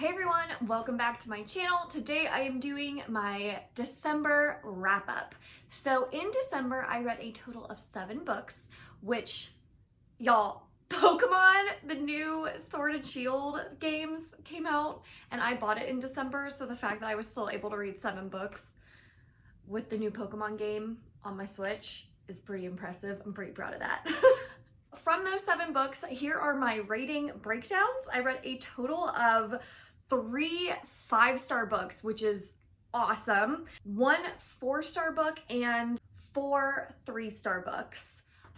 Hey everyone, welcome back to my channel. Today I am doing my December wrap up. So in December I read a total of 7 books, which y'all, Pokemon, the new Sword and Shield games came out and I bought it in December, so the fact that I was still able to read 7 books with the new Pokemon game on my Switch is pretty impressive. I'm pretty proud of that. From those 7 books, here are my rating breakdowns. I read a total of 3 5-star books, which is awesome, 1 4-star book, and 4 3-star books.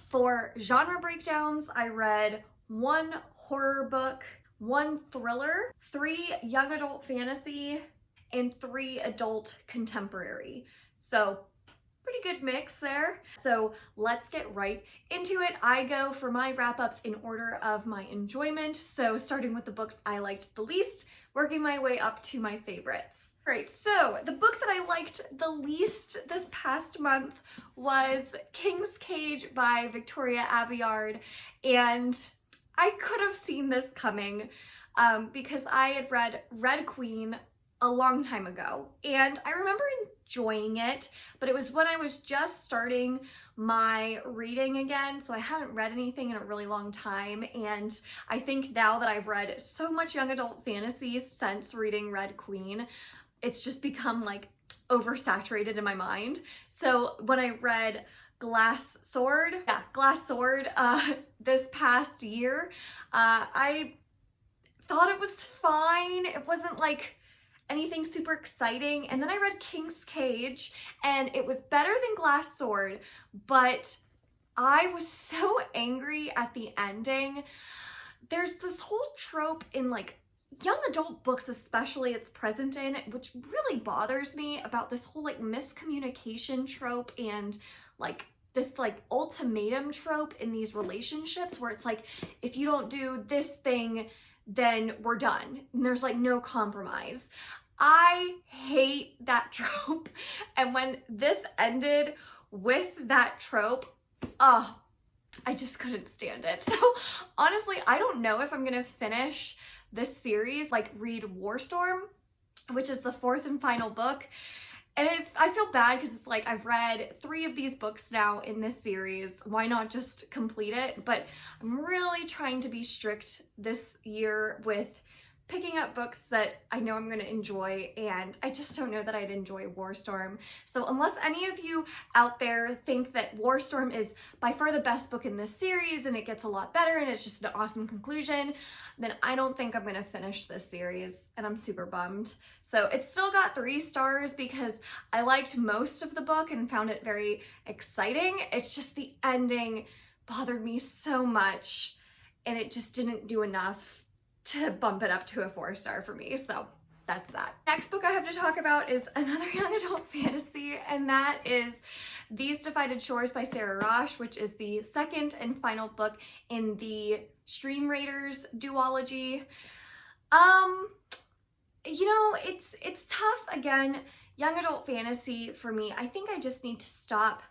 For genre breakdowns, I read 1 horror book, 1 thriller, 3 young adult fantasy, and 3 adult contemporary. So pretty good mix there. So let's get right into it. I go for my wrap-ups in order of my enjoyment. So starting with the books I liked the least, working my way up to my favorites. Great, so the book that I liked the least this past month was King's Cage by Victoria Aveyard, and I could have seen this coming because I had read Red Queen a long time ago and I remember enjoying it, but it was when I was just starting my reading again, so I haven't read anything in a really long time, and I think now that I've read so much young adult fantasy since reading Red Queen, it's just become like oversaturated in my mind. So when I read Glass Sword this past year, I thought it was fine. It wasn't like anything super exciting, and then I read King's Cage and it was better than Glass Sword, but I was so angry at the ending. There's this whole trope in like young adult books, especially it's present in, which really bothers me, about this whole like miscommunication trope and like this like ultimatum trope in these relationships where it's like, if you don't do this thing, then we're done. And there's like no compromise. I hate that trope. And when this ended with that trope, I just couldn't stand it. So honestly, I don't know if I'm gonna finish this series, like read Warstorm, which is the 4th and final book. And I feel bad because it's like I've read 3 of these books now in this series. Why not just complete it? But I'm really trying to be strict this year with picking up books that I know I'm going to enjoy, and I just don't know that I'd enjoy Warstorm. So unless any of you out there think that Warstorm is by far the best book in this series and it gets a lot better and it's just an awesome conclusion, then I don't think I'm going to finish this series, and I'm super bummed. So it's still got 3 stars because I liked most of the book and found it very exciting. It's just the ending bothered me so much and it just didn't do enough to bump it up to a 4-star for me. So that's that. Next book I have to talk about is another young adult fantasy, and that is These Divided Shores by Sarah Rosh, which is the 2nd and final book in the Stream Raiders duology. You know, it's tough. Again, young adult fantasy for me, I think I just need to stop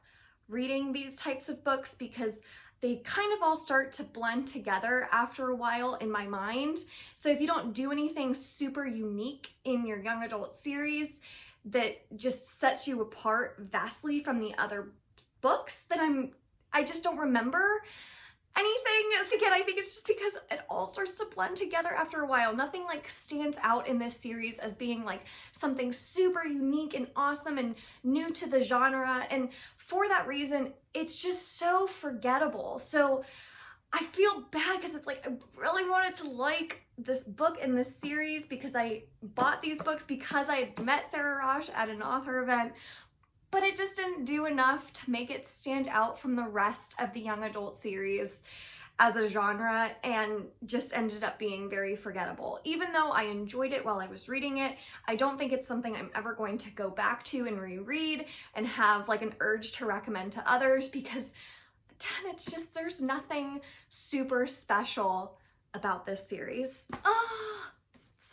reading these types of books because they kind of all start to blend together after a while in my mind. So if you don't do anything super unique in your young adult series that just sets you apart vastly from the other books, then I just don't remember anything. So again, I think it's just because it all starts to blend together after a while. Nothing like stands out in this series as being like something super unique and awesome and new to the genre, and for that reason it's just so forgettable. So I feel bad because it's like I really wanted to like this book in this series because I bought these books because I met Sarah Rosh at an author event, but it just didn't do enough to make it stand out from the rest of the young adult series as a genre, and just ended up being very forgettable. Even though I enjoyed it while I was reading it, I don't think it's something I'm ever going to go back to and reread and have like an urge to recommend to others, because again, it's just, there's nothing super special about this series.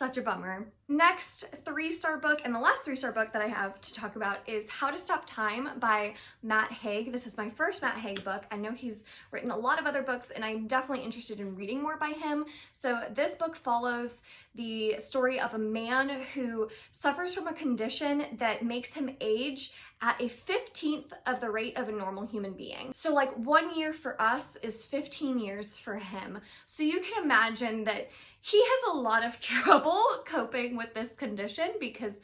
Such a bummer. Next 3-star book, and the last 3-star book that I have to talk about, is How to Stop Time by Matt Haig. This is my first Matt Haig book. I know he's written a lot of other books and I'm definitely interested in reading more by him. So this book follows the story of a man who suffers from a condition that makes him age at a 15th of the rate of a normal human being. So like 1 year for us is 15 years for him. So you can imagine that he has a lot of trouble coping with this condition because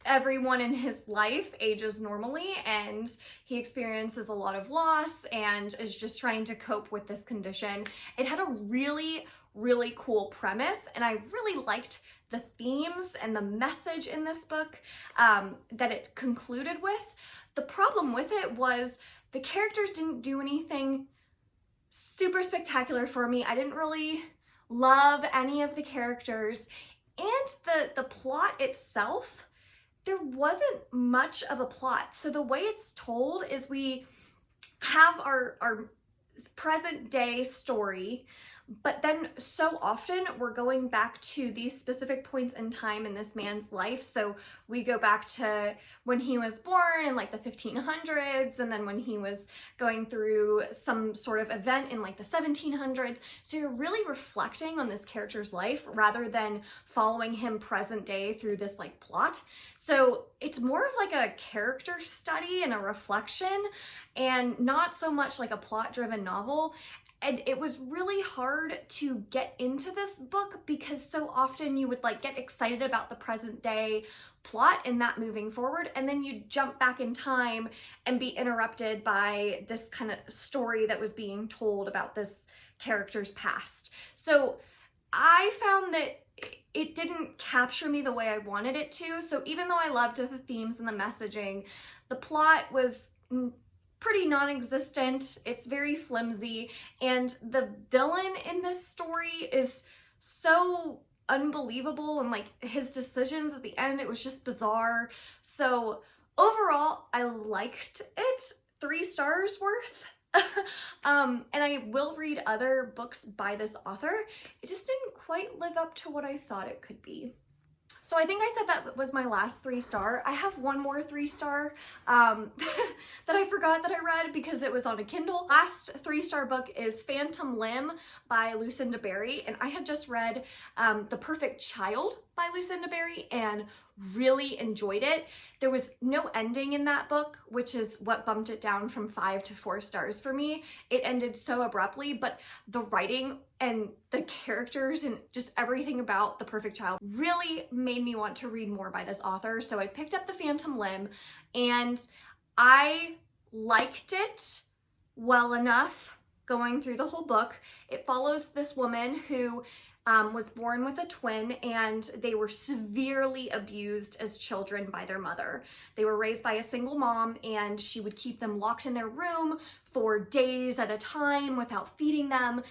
everyone in his life ages normally and he experiences a lot of loss and is just trying to cope with this condition. It had a really, really cool premise, and I really liked the themes and the message in this book that it concluded with. The problem with it was the characters didn't do anything super spectacular for me. I didn't really love any of the characters, and the plot itself, there wasn't much of a plot. So the way it's told is we have our present day story, but then so often we're going back to these specific points in time in this man's life. So we go back to when he was born in like the 1500s, and then when he was going through some sort of event in like the 1700s. So you're really reflecting on this character's life rather than following him present day through this like plot. So it's more of like a character study and a reflection, and not so much like a plot-driven novel. And it was really hard to get into this book because so often you would like get excited about the present day plot and that moving forward, and then you jump back in time and be interrupted by this kind of story that was being told about this character's past. So I found that it didn't capture me the way I wanted it to. So even though I loved the themes and the messaging, the plot was pretty non-existent. It's very flimsy, and the villain in this story is so unbelievable, and like his decisions at the end, it was just bizarre. So overall, I liked it. 3 stars worth. And I will read other books by this author. It just didn't quite live up to what I thought it could be. So I think I said that was my last 3-star. I have one more 3-star that I forgot that I read because it was on a Kindle. Last 3-star book is Phantom Limb by Lucinda Berry, and I had just read The Perfect Child by Lucinda Berry and really enjoyed it. There was no ending in that book, which is what bumped it down from 5 to 4 stars for me. It ended so abruptly, but the writing and the characters and just everything about The Perfect Child really made me want to read more by this author. So I picked up The Phantom Limb and I liked it well enough going through the whole book. It follows this woman who was born with a twin, and they were severely abused as children by their mother. They were raised by a single mom, and she would keep them locked in their room for days at a time without feeding them.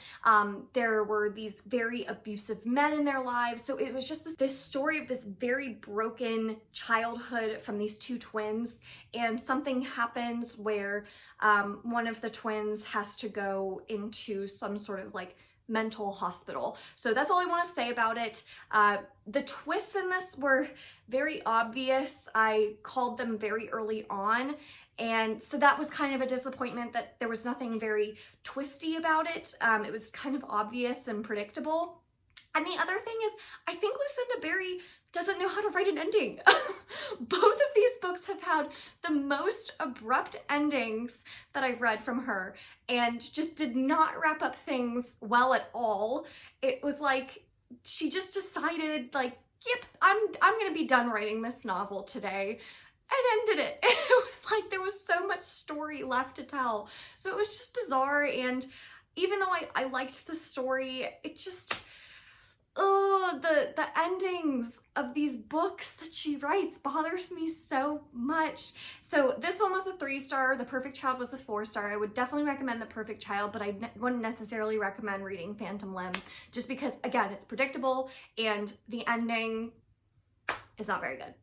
There were these very abusive men in their lives. So it was just this story of this very broken childhood from these 2 twins, and something happens where one of the twins has to go into some sort of like mental hospital. So that's all I want to say about it. The twists in this were very obvious. I called them very early on, and so that was kind of a disappointment that there was nothing very twisty about it. It was kind of obvious and predictable. And the other thing is, I think Lucinda Berry doesn't know how to write an ending. Both of these books have had the most abrupt endings that I've read from her, and just did not wrap up things well at all. It was like she just decided like, yep, I'm gonna be done writing this novel today, and ended it. It was like there was so much story left to tell. So it was just bizarre, and even though I liked the story, it just, oh, the endings of these books that she writes bothers me so much. So this one was a 3-star. The Perfect Child was a 4-star. I would definitely recommend The Perfect Child, but I wouldn't necessarily recommend reading Phantom Limb, just because, again, it's predictable and the ending is not very good.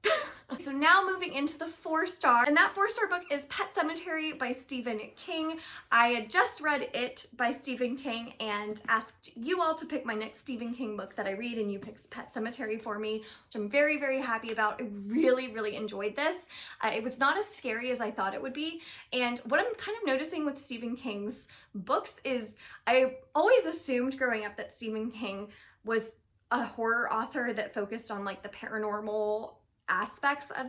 So now moving into the 4-star, and that 4-star book is Pet Sematary by Stephen King. I had just read it by Stephen King and asked you all to pick my next Stephen King book that I read, and you picked Pet Sematary for me, which I'm very, very happy about. I really, really enjoyed this. It was not as scary as I thought it would be, and what I'm kind of noticing with Stephen King's books is I always assumed growing up that Stephen King was a horror author that focused on like the paranormal aspects of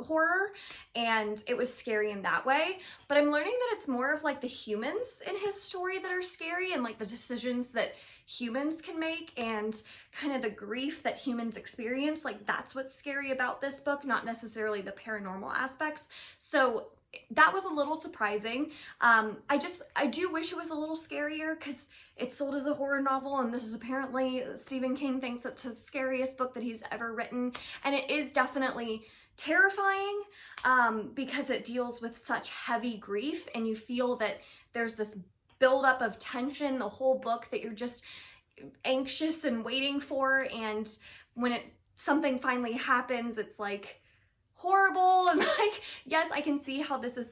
horror, and it was scary in that way. But I'm learning that it's more of like the humans in his story that are scary, and like the decisions that humans can make and kind of the grief that humans experience. Like that's what's scary about this book, not necessarily the paranormal aspects. So that was a little surprising. I do wish it was a little scarier because it's sold as a horror novel, and this is apparently, Stephen King thinks it's his scariest book that he's ever written, and it is definitely terrifying because it deals with such heavy grief, and you feel that there's this buildup of tension the whole book that you're just anxious and waiting for, and when something finally happens, it's like horrible, and like, yes, I can see how this is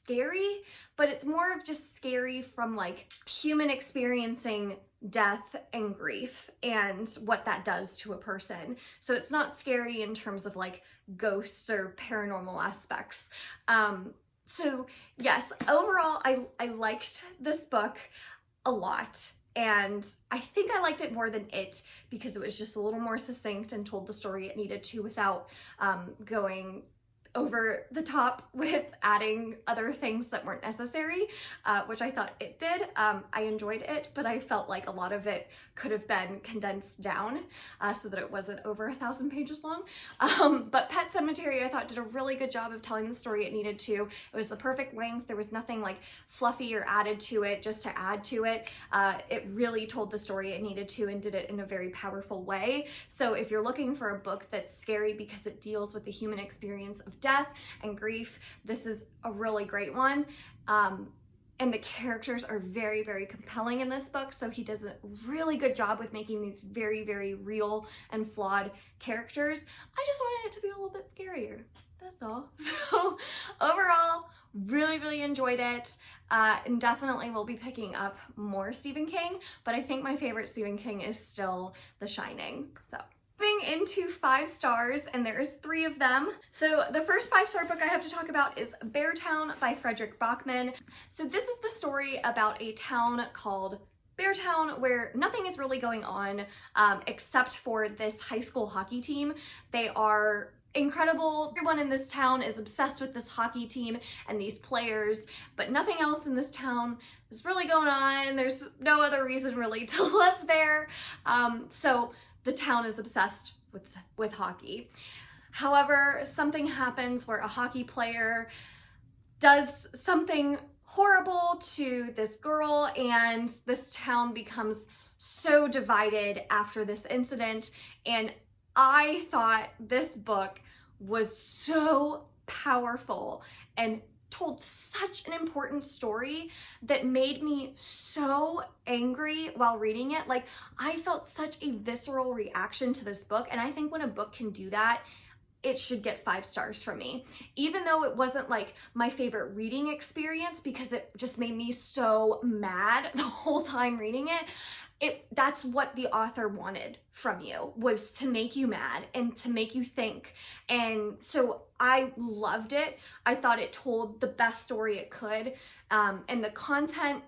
scary, but it's more of just scary from like human experiencing death and grief and what that does to a person. So it's not scary in terms of like ghosts or paranormal aspects. So yes, overall, I liked this book a lot. And I think I liked it more than It because it was just a little more succinct and told the story it needed to without going over the top with adding other things that weren't necessary, which I thought It did. I enjoyed It, but I felt like a lot of it could have been condensed down so that it wasn't over 1,000 pages long. But Pet Sematary, I thought, did a really good job of telling the story it needed to. It was the perfect length. There was nothing like fluffy or added to it just to add to it. It really told the story it needed to and did it in a very powerful way. So if you're looking for a book that's scary because it deals with the human experience of death and grief, this is a really great one. And the characters are very, very compelling in this book, so he does a really good job with making these very, very real and flawed characters. I just wanted it to be a little bit scarier, that's all. So overall, really, really enjoyed it, and definitely will be picking up more Stephen King, but I think my favorite Stephen King is still The Shining. So moving into 5 stars, and there is 3 of them. So the first 5-star book I have to talk about is Beartown by Frederick Bachman. So this is the story about a town called Beartown where nothing is really going on except for this high school hockey team. They are incredible. Everyone in this town is obsessed with this hockey team and these players, but nothing else in this town is really going on. There's no other reason really to live there. So the town is obsessed with hockey. However, something happens where a hockey player does something horrible to this girl, and this town becomes so divided after this incident. And I thought this book was so powerful and told such an important story that made me so angry while reading it. Like, I felt such a visceral reaction to this book, and I think when a book can do that, it should get 5 stars from me. Even though it wasn't like my favorite reading experience because it just made me so mad the whole time reading it, that's what the author wanted from you, was to make you mad and to make you think. And so I loved it. I thought it told the best story it could. And the content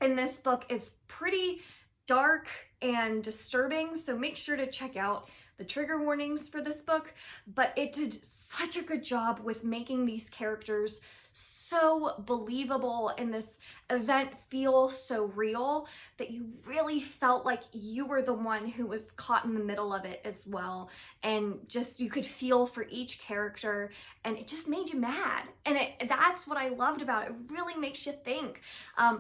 in this book is pretty dark and disturbing, so make sure to check out the trigger warnings for this book. But it did such a good job with making these characters so believable and this event feel so real that you really felt like you were the one who was caught in the middle of it as well. And just, you could feel for each character, and it just made you mad. And that's what I loved about it. It really makes you think.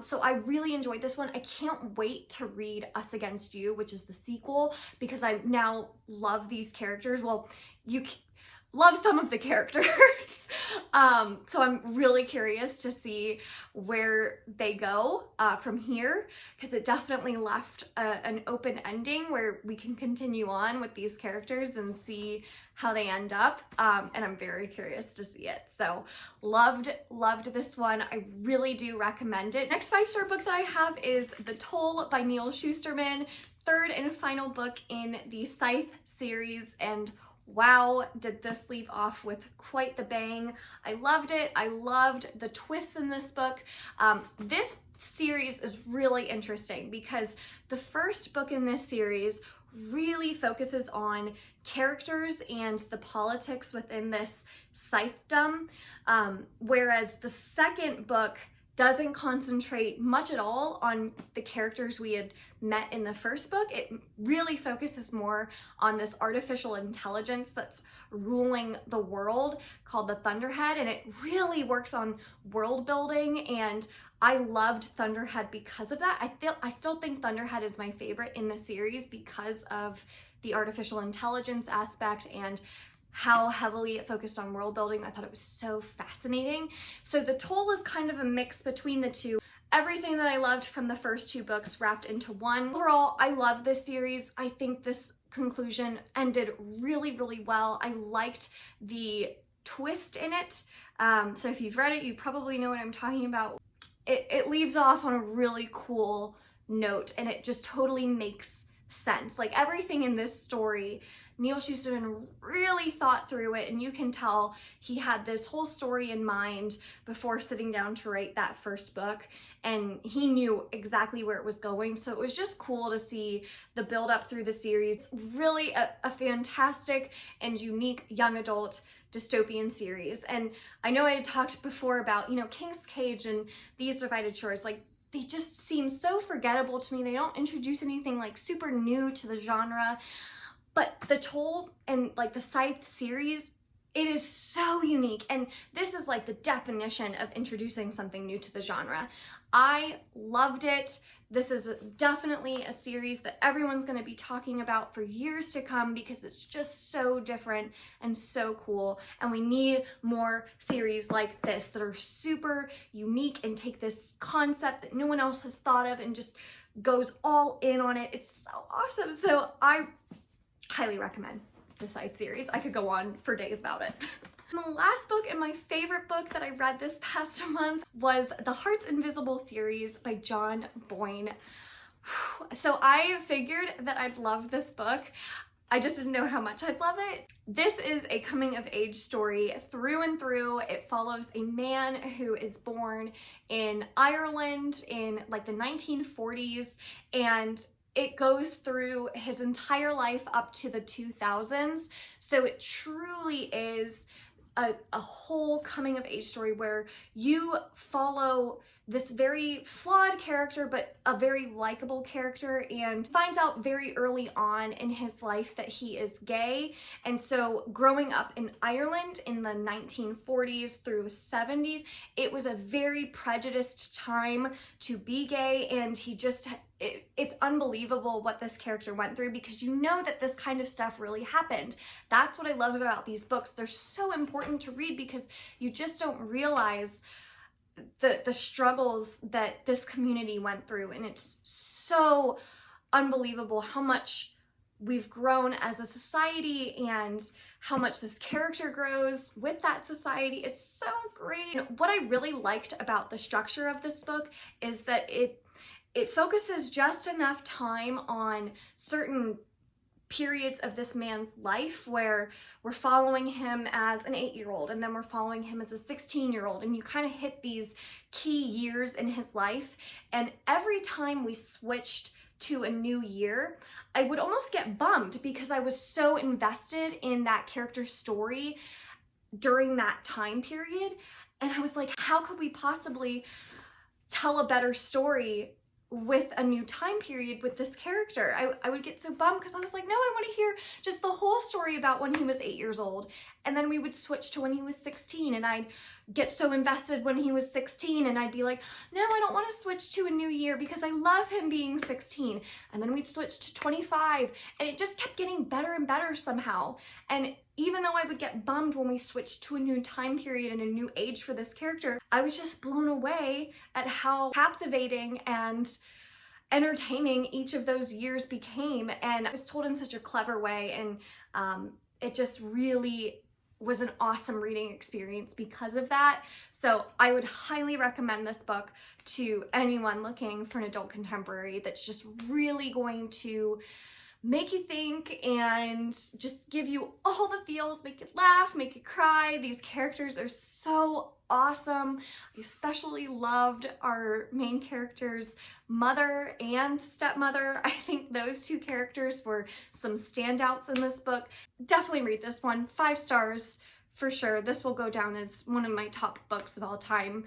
So I really enjoyed this one. I can't wait to read Us Against You, which is the sequel, because I now love these characters. Well, you love some of the characters. So I'm really curious to see where they go from here, because it definitely left an open ending where we can continue on with these characters and see how they end up. And I'm very curious to see it. So loved this one. I really do recommend it. Next 5-star book that I have is The Toll by Neal Shusterman, 3rd and final book in the Scythe series, and wow, did this leave off with quite the bang. I loved it. I loved the twists in this book. This series is really interesting because the first book in this series really focuses on characters and the politics within this scythedom, whereas the second book doesn't concentrate much at all on the characters we had met in the first book. It really focuses more on this artificial intelligence that's ruling the world called the Thunderhead, and it really works on world building, and I loved Thunderhead because of that. I still think Thunderhead is my favorite in the series because of the artificial intelligence aspect and how heavily it focused on world building. I thought it was so fascinating. So The Toll is kind of a mix between the two. Everything that I loved from the first two books wrapped into one. Overall, I love this series. I think this conclusion ended really, really well. I liked the twist in it. So if you've read it, you probably know what I'm talking about. It leaves off on a really cool note, and it just totally makes sense. Like, everything in this story, Neal Shusterman really thought through it, and you can tell he had this whole story in mind before sitting down to write that first book, and he knew exactly where it was going. So it was just cool to see the build up through the series. Really a fantastic and unique young adult dystopian series. And I know I had talked before about, you know, King's Cage and These Divided Shores, like, they just seem so forgettable to me. They don't introduce anything like super new to the genre. But The Toll and like the Scythe series, it is so unique. And this is like the definition of introducing something new to the genre. I loved it. This is definitely a series that everyone's going to be talking about for years to come because it's just so different and so cool. And we need more series like this that are super unique and take this concept that no one else has thought of and just goes all in on it. It's so awesome. So I highly recommend the Scythe series. I could go on for days about it. The last book and my favorite book that I read this past month was The Heart's Invisible Furies by John Boyne. So I figured that I'd love this book. I just didn't know how much I'd love it. This is a coming of age story through and through. It follows a man who is born in Ireland in like the 1940s, and it goes through his entire life up to the 2000s. So it truly is a whole coming of age story where you follow this very flawed character, but a very likable character, and finds out very early on in his life that he is gay. And so growing up in Ireland in the 1940s through the 70s, it was a very prejudiced time to be gay, and he just, it's unbelievable what this character went through because you know that this kind of stuff really happened. That's what I love about these books. They're so important to read because you just don't realize the struggles that this community went through, and it's so unbelievable how much we've grown as a society and how much this character grows with that society. It's so great. And what I really liked about the structure of this book is that it focuses just enough time on certain periods of this man's life where we're following him as an 8-year-old, and then we're following him as a 16-year-old, and you kind of hit these key years in his life. And every time we switched to a new year, I would almost get bummed because I was so invested in that character's story during that time period. And I was like, how could we possibly tell a better story with a new time period with this character? I would get so bummed because I was like, no, I want to hear just the whole story about when he was 8 years old. And then we would switch to when he was 16, and I'd get so invested when he was 16, and I'd be like, no, I don't want to switch to a new year because I love him being 16. And then we'd switch to 25, and it just kept getting better and better somehow. And even though I would get bummed when we switched to a new time period and a new age for this character, I was just blown away at how captivating and entertaining each of those years became. And it was told in such a clever way, and it just really was an awesome reading experience because of that. So I would highly recommend this book to anyone looking for an adult contemporary that's just really going to make you think and just give you all the feels, make you laugh, make you cry. These characters are so awesome. I especially loved our main character's mother and stepmother. I think those two characters were some standouts in this book. Definitely read this one. 5 stars. For sure, this will go down as one of my top books of all time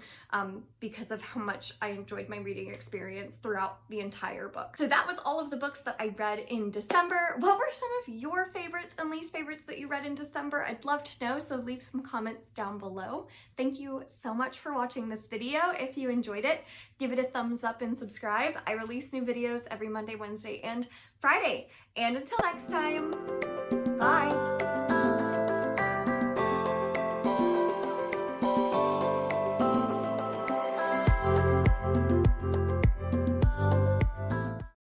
because of how much I enjoyed my reading experience throughout the entire book. So that was all of the books that I read in December. What were some of your favorites and least favorites that you read in December? I'd love to know, so leave some comments down below. Thank you so much for watching this video. If you enjoyed it, give it a thumbs up and subscribe. I release new videos every Monday, Wednesday, and Friday. And until next time, bye!